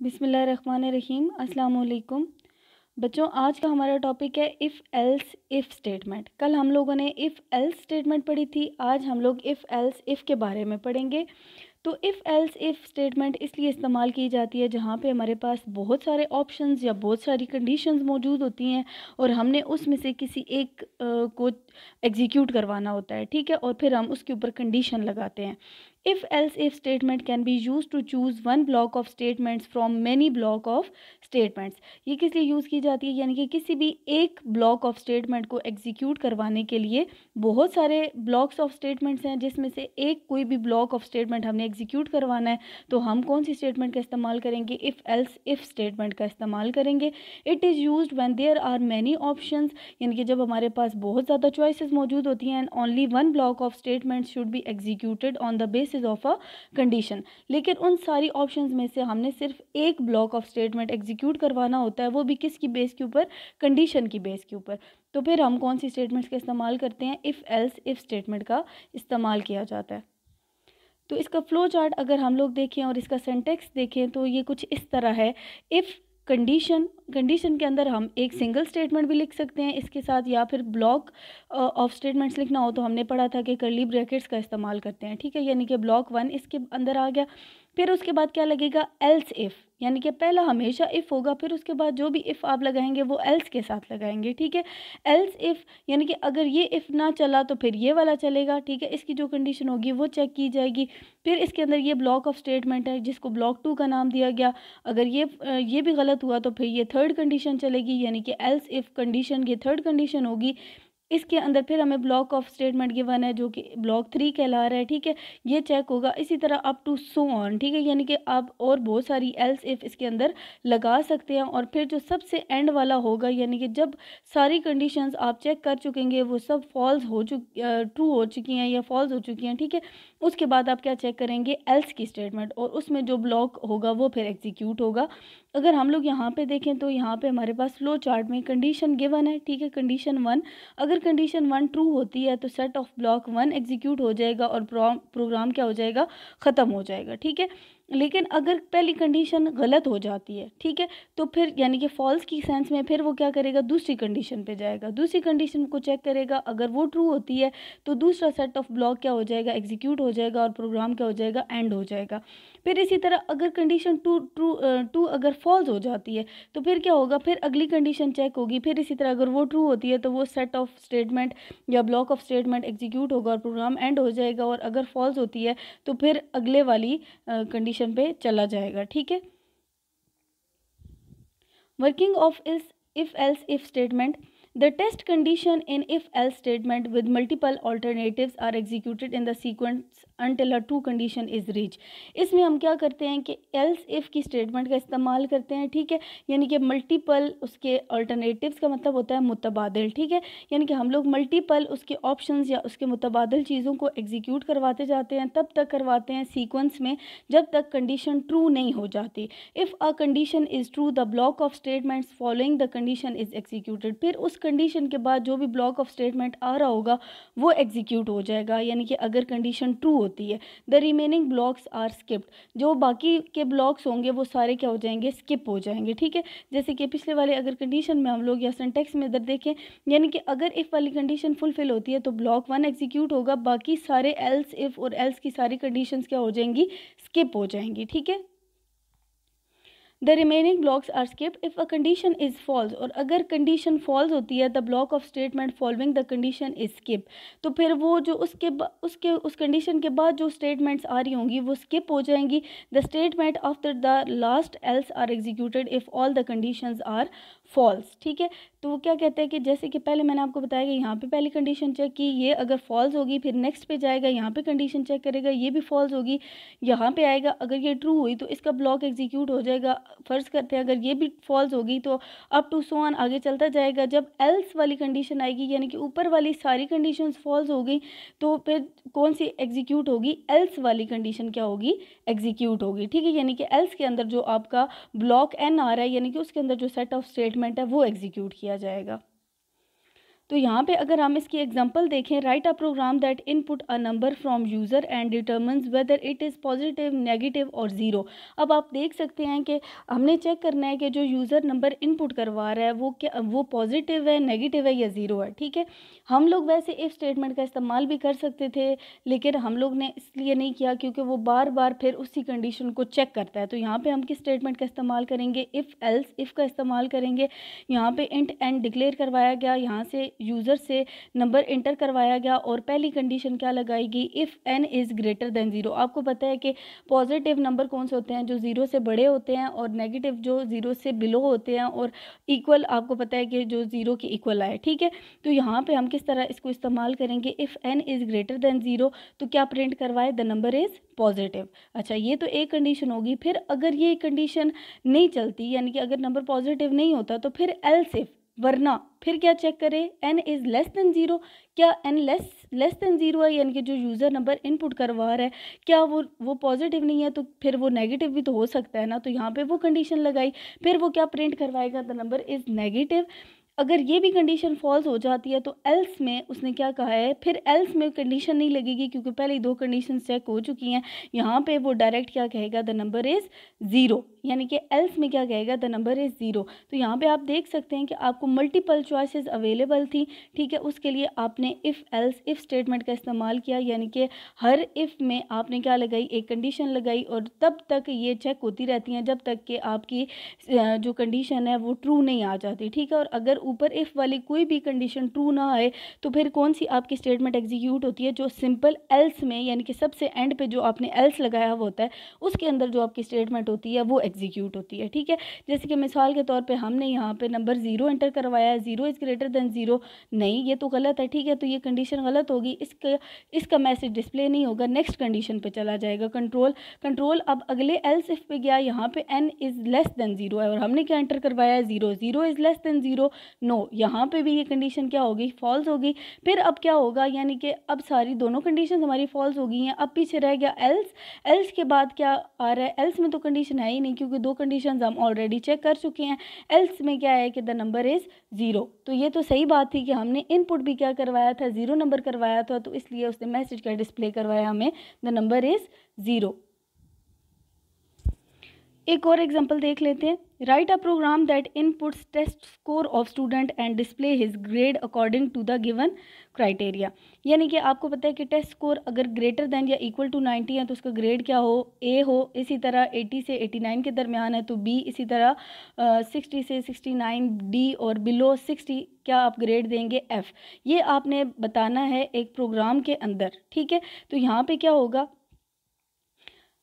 बिस्मिल्लाहिर्रहमानिर्रहीम। अस्सलाम वालेकुम बच्चों, आज का हमारा टॉपिक है इफ़ एल्स इफ़ स्टेटमेंट। कल हम लोगों ने इफ़ एल्स स्टेटमेंट पढ़ी थी, आज हम लोग इफ़ एल्स इफ़ के बारे में पढ़ेंगे। तो इफ़ एल्स इफ़ स्टेटमेंट इसलिए इस्तेमाल की जाती है जहाँ पे हमारे पास बहुत सारे ऑप्शंस या बहुत सारी कंडीशंस मौजूद होती हैं और हमने उसमें से किसी एक को एग्जीक्यूट करवाना होता है, ठीक है, और फिर हम उसके ऊपर कंडीशन लगाते हैं। If else if statement can be use to choose one block of statements from many block of statements. ये किस लिए यूज़ की जाती है, यानी कि किसी भी एक ब्लॉक ऑफ स्टेटमेंट को एग्जीक्यूट करवाने के लिए बहुत सारे ब्लॉक्स ऑफ स्टेटमेंट्स हैं, जिसमें से एक कोई भी ब्लॉक ऑफ स्टेटमेंट हमने एग्जीक्यूट करवाना है तो हम कौन सी स्टेटमेंट का इस्तेमाल करेंगे? इफ़ एल्स इफ़ स्टेटमेंट का इस्तेमाल करेंगे। It is used when there are many options, यानी कि जब हमारे पास बहुत ज़्यादा चॉइसेस मौजूद होती हैं। And only one block of statement should be executed on the basis of a condition. लेकिन उन सारी ऑप्शंस में से हमने सिर्फ एक ब्लॉक ऑफ स्टेटमेंट एग्जीक्यूट करवाना होता है, वो भी किसकी बेस के ऊपर? कंडीशन की बेस के ऊपर। तो फिर हम कौन सी स्टेटमेंट्स का इस्तेमाल करते हैं? इफ़ एल्स इफ़ स्टेटमेंट का इस्तेमाल किया जाता है। तो इसका फ्लो चार्ट अगर हम लोग देखें और इसका सिंटेक्स देखें तो ये कुछ इस तरह है। इफ़ कंडीशन के अंदर हम एक सिंगल स्टेटमेंट भी लिख सकते हैं इसके साथ, या फिर ब्लॉक ऑफ स्टेटमेंट्स लिखना हो तो हमने पढ़ा था कि कर्ली ब्रैकेट्स का इस्तेमाल करते हैं, ठीक है, यानी कि ब्लॉक 1 इसके अंदर आ गया। फिर उसके बाद क्या लगेगा? एल्स इफ़, यानी कि पहला हमेशा इफ़ होगा, फिर उसके बाद जो भी इफ़ आप लगाएंगे वो एल्स के साथ लगाएंगे, ठीक है। एल्स इफ़ यानी कि अगर ये इफ़ ना चला तो फिर ये वाला चलेगा, ठीक है, इसकी जो कंडीशन होगी वो चेक की जाएगी। फिर इसके अंदर ये ब्लॉक ऑफ स्टेटमेंट है जिसको ब्लॉक 2 का नाम दिया गया। अगर ये भी गलत हुआ तो फिर ये थर्ड कंडीशन चलेगी, यानी कि एल्स इफ़ कंडीशन की थर्ड कंडीशन होगी। इसके अंदर फिर हमें ब्लॉक ऑफ स्टेटमेंट गिवन है जो कि ब्लॉक 3 कहला रहा है, ठीक है, ये चेक होगा। इसी तरह अप टू सो ऑन, ठीक है, यानी कि आप और बहुत सारी एल्स इफ़ इसके अंदर लगा सकते हैं। और फिर जो सबसे एंड वाला होगा, यानी कि जब सारी कंडीशंस आप चेक कर चुकेंगे वो सब ट्रू हो चुकी हैं या फॉल्स हो चुकी हैं, ठीक है, उसके बाद आप क्या चेक करेंगे? एल्स की स्टेटमेंट, और उसमें जो ब्लॉक होगा वो फिर एग्जीक्यूट होगा। अगर हम लोग यहाँ पे देखें तो यहाँ पे हमारे पास फ्लो चार्ट में कंडीशन गिवन है, ठीक है, कंडीशन 1। अगर कंडीशन 1 ट्रू होती है तो सेट ऑफ ब्लॉक 1 एग्जीक्यूट हो जाएगा और प्रोग्राम क्या हो जाएगा? ख़त्म हो जाएगा, ठीक है। लेकिन अगर पहली कंडीशन गलत हो जाती है, ठीक है, तो फिर यानी कि फॉल्स की सेंस में फिर वो क्या करेगा? दूसरी कंडीशन पे जाएगा, दूसरी कंडीशन को चेक करेगा। अगर वो ट्रू होती है तो दूसरा सेट ऑफ ब्लॉक क्या हो जाएगा? एग्जीक्यूट हो जाएगा और प्रोग्राम क्या हो जाएगा? एंड हो जाएगा। फिर इसी तरह अगर कंडीशन टू अगर फॉल्स हो जाती है तो फिर क्या होगा? फिर अगली कंडीशन चेक होगी। फिर इसी तरह अगर वो ट्रू होती है तो वो सेट ऑफ स्टेटमेंट या ब्लॉक ऑफ स्टेटमेंट एग्जीक्यूट होगा और प्रोग्राम एंड हो जाएगा। और अगर फॉल्स होती है तो फिर अगले वाली कंडीशन पे चला जाएगा, ठीक है। Working of if else if statement. The test condition in if-else statement with multiple alternatives are executed in the sequence until a true condition is reached। इसमें हम क्या करते हैं कि else if की स्टेटमेंट का इस्तेमाल करते हैं, ठीक है, यानी कि मल्टीपल उसके अल्टरनेटिव्स का मतलब होता है मुतबादिल, ठीक है, यानी कि हम लोग मल्टीपल उसके ऑप्शंस या उसके मुतबादिल चीज़ों को एग्जीक्यूट करवाते जाते हैं, तब तक करवाते हैं सीक्वेंस में जब तक कंडीशन ट्रू नहीं हो जाती। If a condition is true the block of statements following the condition is executed. फिर उस कंडीशन के बाद जो भी ब्लॉक ऑफ स्टेटमेंट आ रहा होगा वो एग्जीक्यूट हो जाएगा, यानी कि अगर कंडीशन ट्रू होती है। The remaining blocks are skipped, जो बाकी के ब्लॉक्स होंगे वो सारे क्या हो जाएंगे? स्किप हो जाएंगे, ठीक है। जैसे कि पिछले वाले अगर कंडीशन में हम लोग या सिंटेक्स में इधर देखें, यानी कि अगर इफ़ वाली कंडीशन फुलफिल होती है तो ब्लॉक 1 एग्जीक्यूट होगा, बाकी सारे एल्स इफ़ और एल्स की सारी कंडीशंस क्या हो जाएंगी? स्किप हो जाएंगी, ठीक है। The remaining blocks are skip if a condition is false, और अगर कंडीशन फॉल्स होती है the block of statement following the condition is skip. तो फिर वो जो उस कंडीशन के बाद जो स्टेटमेंट्स आ रही होंगी वो स्किप हो जाएंगी। The statement after the last else are executed if all the conditions are false, ठीक है। तो वो क्या कहते हैं कि जैसे कि पहले मैंने आपको बताया कि यहाँ पे पहली कंडीशन चेक की, ये अगर फॉल्स होगी फिर नेक्स्ट पे जाएगा, यहाँ पे कंडीशन चेक करेगा, ये भी फॉल्स होगी, यहाँ पे आएगा, अगर ये ट्रू हुई तो इसका ब्लॉक एग्जीक्यूट हो जाएगा। फ़र्ज़ करते हैं अगर ये भी फॉल्स होगी तो अप टू सो ऑन आगे चलता जाएगा। जब एल्स वाली कंडीशन आएगी, यानी कि ऊपर वाली सारी कंडीशंस फॉल्स हो गई, तो फिर कौन सी एग्जीक्यूट होगी? एल्स वाली कंडीशन क्या होगी? एग्जीक्यूट होगी, ठीक है, यानी कि एल्स के अंदर जो आपका ब्लॉक एन आ रहा है, यानी कि उसके अंदर जो सेट ऑफ स्टेटमेंट है वो एग्जीक्यूट किया जाएगा। तो यहाँ पे अगर हम इसकी एग्जांपल देखें, write a program that input a number from user and determines whether it is positive, negative और ज़ीरो। अब आप देख सकते हैं कि हमने चेक करना है कि जो यूज़र नंबर इनपुट करवा रहा है वो पॉजिटिव है, नेगेटिव है या ज़ीरो है। ठीक है, हम लोग वैसे इफ़ स्टेटमेंट का इस्तेमाल भी कर सकते थे, लेकिन हम लोग ने इसलिए नहीं किया क्योंकि वो बार बार फिर उसी कंडीशन को चेक करता है। तो यहाँ पे हम किस स्टेटमेंट का इस्तेमाल करेंगे, इफ़ एल्स इफ़ का इस्तेमाल करेंगे। यहाँ पे इंट एन डिक्लेयर करवाया गया, यहाँ से यूज़र से नंबर इंटर करवाया गया और पहली कंडीशन क्या लगाएगी, if n is greater than zero. आपको पता है कि पॉजिटिव नंबर कौन से होते हैं, जो ज़ीरो से बड़े होते हैं, और नेगेटिव जो ज़ीरो से बिलो होते हैं, और इक्वल आपको पता है कि जो ज़ीरो के इक्वल आए। ठीक है, तो यहाँ पे हम किस तरह इसको इस्तेमाल करेंगे, if n is greater than zero, तो क्या प्रिंट करवाए, द नंबर इज़ पॉजिटिव। अच्छा, ये तो एक कंडीशन होगी। फिर अगर ये कंडीशन नहीं चलती, यानी कि अगर नंबर पॉजिटिव नहीं होता, तो फिर एल्स इफ, वरना फिर क्या चेक करें, n is less than zero. क्या एन लेस देन ज़ीरो है, यानी कि जो यूज़र नंबर इनपुट करवा रहा है क्या वो पॉजिटिव नहीं है, तो फिर वो नेगेटिव भी तो हो सकता है ना। तो यहाँ पे वो कंडीशन लगाई, फिर वो क्या प्रिंट करवाएगा, द नंबर इज़ नेगेटिव। अगर ये भी कंडीशन फॉल्स हो जाती है तो एल्स में उसने क्या कहा है, फिर एल्स में कंडीशन नहीं लगेगी क्योंकि पहले ही दो कंडीशन चेक हो चुकी हैं। यहाँ पे वो डायरेक्ट क्या कहेगा, द नंबर इज़ ज़ीरो, यानी कि एल्स में क्या कहेगा, द नंबर इज़ ज़ीरो। तो यहाँ पे आप देख सकते हैं कि आपको मल्टीपल चॉइसेस अवेलेबल थी। ठीक है, उसके लिए आपने इफ़ एल्स इफ़ स्टेटमेंट का इस्तेमाल किया, यानी कि हर इफ़ में आपने क्या लगाई, एक कंडीशन लगाई, और तब तक ये चेक होती रहती हैं जब तक कि आपकी जो कंडीशन है वो ट्रू नहीं आ जाती। ठीक है, और अगर ऊपर इफ़ वाली कोई भी कंडीशन ट्रू ना आए तो फिर कौन सी आपकी स्टेटमेंट एग्जीक्यूट होती है, जो सिंपल एल्स में, यानी कि सबसे एंड पे जो आपने एल्स लगाया हुआ होता है उसके अंदर जो आपकी स्टेटमेंट होती है वो एग्जीक्यूट होती है। ठीक है, जैसे कि मिसाल के तौर पे हमने यहाँ पे नंबर ज़ीरो एंटर करवाया है, zero is greater than zero, नहीं ये तो गलत है। ठीक है, तो ये कंडीशन गलत होगी, इसका मैसेज डिस्प्ले नहीं होगा, नेक्स्ट कंडीशन पे चला जाएगा। कंट्रोल अब अगले एल्स इफ पे गया, यहाँ पे n is less than zero है और हमने क्या एंटर करवाया है, zero, zero is less than zero, no, यहाँ पे भी ये कंडीशन क्या होगी, फॉल्स होगी। फिर अब क्या होगा, यानी कि अब सारी दोनों कंडीशन हमारी फॉल्स हो गई हैं। अब पीछे रह गया एल्स के बाद क्या आ रहा है, एल्स में तो कंडीशन है ही नहीं क्योंकि दो कंडीशन हम ऑलरेडी चेक कर चुके हैं। एल्स में क्या है कि द नंबर इज़ ज़ीरो। तो ये तो सही बात थी कि हमने इनपुट भी क्या करवाया था, ज़ीरो नंबर करवाया था, तो इसलिए उसने मैसेज का डिस्प्ले करवाया हमें, द नंबर इज़ ज़ीरो। एक और एग्जांपल देख लेते हैं, write a program that inputs test score of student and display his grade according to the given criteria. यानी कि आपको पता है कि टेस्ट स्कोर अगर ग्रेटर देन या इक्वल टू 90 है तो उसका ग्रेड क्या हो, ए हो, इसी तरह 80 से 89 के दरमियान है तो बी, इसी तरह 60 से 69 डी, और बिलो 60 क्या आप ग्रेड देंगे, एफ़। ये आपने बताना है एक प्रोग्राम के अंदर। ठीक है, तो यहाँ पे क्या होगा,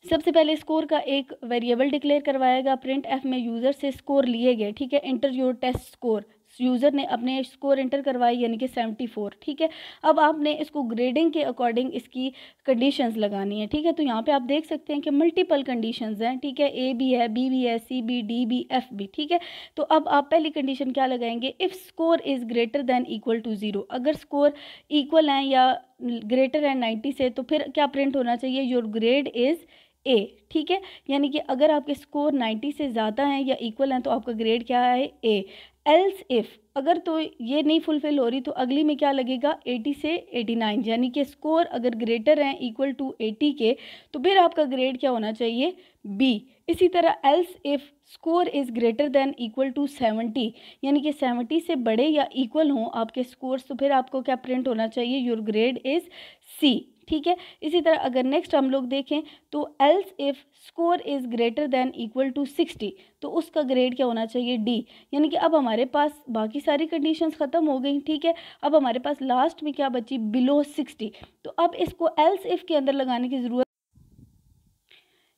सबसे पहले स्कोर का एक वेरिएबल डिक्लेयर करवाएगा, प्रिंट एफ में यूज़र से स्कोर लिए गए। ठीक है, enter your test score, user ने अपने स्कोर इंटर करवाई यानी कि 74। ठीक है, अब आपने इसको ग्रेडिंग के अकॉर्डिंग इसकी कंडीशंस लगानी है। ठीक है, तो यहाँ पे आप देख सकते हैं कि मल्टीपल कंडीशंस हैं। ठीक है, ए भी है, बी भी है, C B, D B, F भी। ठीक है, तो अब आप पहली कंडीशन क्या लगाएंगे, if score is greater than equal to zero. अगर स्कोर इक्वल हैं या ग्रेटर है 90 से तो फिर क्या प्रिंट होना चाहिए, योर ग्रेड इज़ ए। ठीक है, यानी कि अगर आपके स्कोर 90 से ज़्यादा हैं या इक्वल हैं तो आपका ग्रेड क्या है, ए। एल्स इफ़ अगर तो ये नहीं फुलफ़िल हो रही तो अगली में क्या लगेगा, 80 से 89, यानी कि स्कोर अगर ग्रेटर हैं इक्वल टू 80 के तो फिर आपका ग्रेड क्या होना चाहिए, बी। इसी तरह else if score is greater than equal to 70, यानी कि 70 से बड़े या इक्वल हों आपके स्कोर्स तो फिर आपको क्या प्रिंट होना चाहिए, योर ग्रेड इज़ सी। ठीक है, इसी तरह अगर नेक्स्ट हम लोग देखें तो else if score is greater than equal to 60 तो उसका ग्रेड क्या होना चाहिए, डी। यानी कि अब हमारे पास बाकी सारी कंडीशंस ख़त्म हो गई। ठीक है, अब हमारे पास लास्ट में क्या बची, बिलो 60। तो अब इसको एल्स इफ़ के अंदर लगाने की ज़रूरत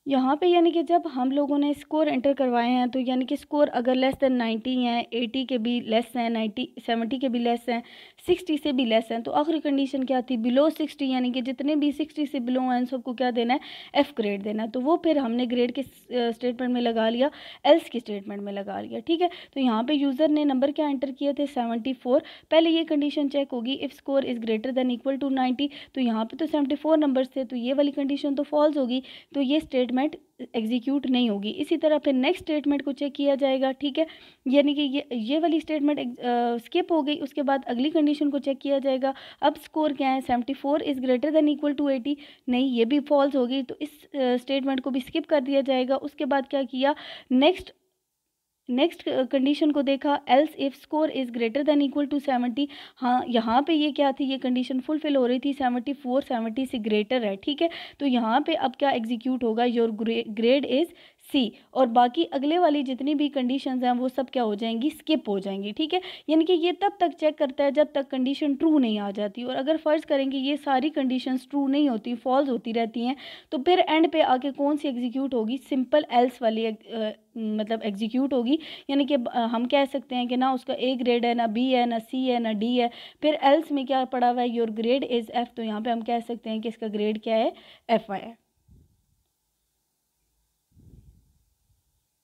यहाँ पे, यानी कि जब हम लोगों ने स्कोर एंटर करवाए हैं तो यानी कि स्कोर अगर लेस देन 90 हैं, 80 के भी लेस हैं, 70 के भी लेस हैं, 60 से भी लेस हैं, तो आखिरी कंडीशन क्या थी, बिलो 60, यानी कि जितने भी 60 से बिलो हैं सबको क्या देना है, एफ़ ग्रेड देना है। तो वो फिर हमने ग्रेड के स्टेटमेंट में लगा लिया, एल्स की स्टेटमेंट में लगा लिया। ठीक है, तो यहाँ पर यूज़र ने नंबर क्या एंटर किए थे, 74। पहले ये कंडीशन चेक होगी, if score is greater than equal to 90, तो यहाँ पर तो 74 नंबर्स थे तो ये वाली कंडीशन तो फॉल्स होगी, तो ये स्टेटमेंट स्टेटमेंट एग्जीक्यूट नहीं होगी। इसी तरह फिर नेक्स्ट स्टेटमेंट को चेक किया जाएगा, ठीक है, यानी कि ये वाली स्टेटमेंट स्किप हो गई, उसके बाद अगली कंडीशन को चेक किया जाएगा। अब स्कोर क्या है, 74 is greater than equal to 80, नहीं ये भी फॉल्स होगी, तो इस स्टेटमेंट को भी स्किप कर दिया जाएगा। उसके बाद क्या किया, नेक्स्ट कंडीशन को देखा, else if score is greater than equal to 70, हाँ यहाँ पे ये क्या थी, ये कंडीशन फुलफिल हो रही थी, 74 70 से ग्रेटर है, ठीक है, तो यहाँ पे अब क्या एग्जीक्यूट होगा, योर ग्रेड इज़ सी, और बाकी अगले वाली जितनी भी कंडीशंस हैं वो सब क्या हो जाएंगी, स्किप हो जाएंगी, ठीक है। यानी कि ये तब तक चेक करता है जब तक कंडीशन ट्रू नहीं आ जाती, और अगर फ़र्ज़ करेंगे ये सारी कंडीशंस ट्रू नहीं होती, फॉल्स होती रहती हैं, तो फिर एंड पे आके कौन सी एग्जीक्यूट होगी, सिंपल एल्स वाली मतलब एग्जीक्यूट होगी। यानी कि हम कह सकते हैं कि ना उसका ए ग्रेड है, ना बी है, ना सी है, ना डी है, फिर एल्स में क्या पड़ा हुआ है, योर ग्रेड इज़ एफ़, तो यहाँ पे हम कह सकते हैं कि इसका ग्रेड क्या है, एफ आई है।